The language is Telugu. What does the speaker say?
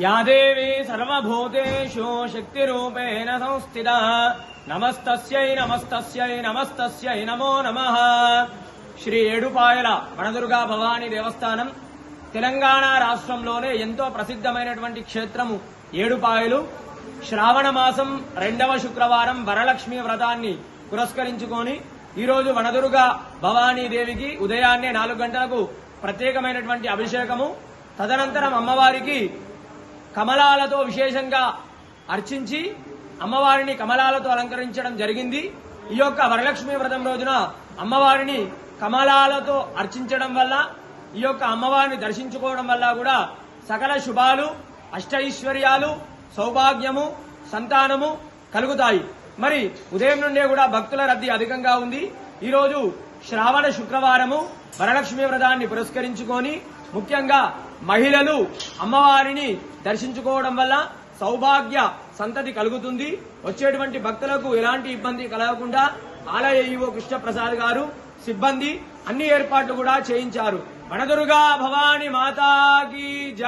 या देवी सर्वभूतेषु शक्तिरूपेण संस्थिता नमस्तस्यै नमस्तस्यै नमस्तस्यै नमो नमः। శ్రీ ఏడుపాయల వనదుర్గా భవానీ దేవస్థానం తెలంగాణ రాష్ట్రంలోనే ఎంతో ప్రసిద్ధమైనటువంటి క్షేత్రము ఏడుపాయలు. శ్రావణ మాసం 2వ శుక్రవారం వరలక్ష్మి వ్రతాన్ని పురస్కరించుకొని ఈరోజు వనదుర్గా భవానీ దేవికి ఉదయాన్నే 4 గంటలకు ప్రత్యేకమైనటువంటి అభిషేకము, తదనంతరం అమ్మవారికి కమలాలతో విశేషంగా అర్చించి అమ్మవారిని కమలాలతో అలంకరించడం జరిగింది. ఈ యొక్క వరలక్ష్మి వ్రతం రోజున అమ్మవారిని కమలాలతో అర్చించడం వల్ల, ఈ యొక్క అమ్మవారిని దర్శించుకోవడం వల్ల కూడా సకల శుభాలు, అష్టైశ్వర్యాలు, సౌభాగ్యము, సంతానము కలుగుతాయి. మరి ఉదయం నుండే కూడా భక్తుల రద్దీ అధికంగా ఉంది. ఈరోజు శ్రావణ శుక్రవారము వరలక్ష్మి వ్రతాన్ని పురస్కరించుకొని ముఖ్యంగా మహిళలు అమ్మవారిని దర్శించుకోవడం వల్ల సౌభాగ్య సంతతి కలుగుతుంది. వచ్చేటువంటి భక్తులకు ఎలాంటి ఇబ్బంది కలగకుండా ఆలయ ఈవో కృష్ణప్రసాద్ గారు, సిబ్బంది అన్ని ఏర్పాట్లు కూడా చేయించారు. వనదుర్గా భవానీ మాతాకి జై.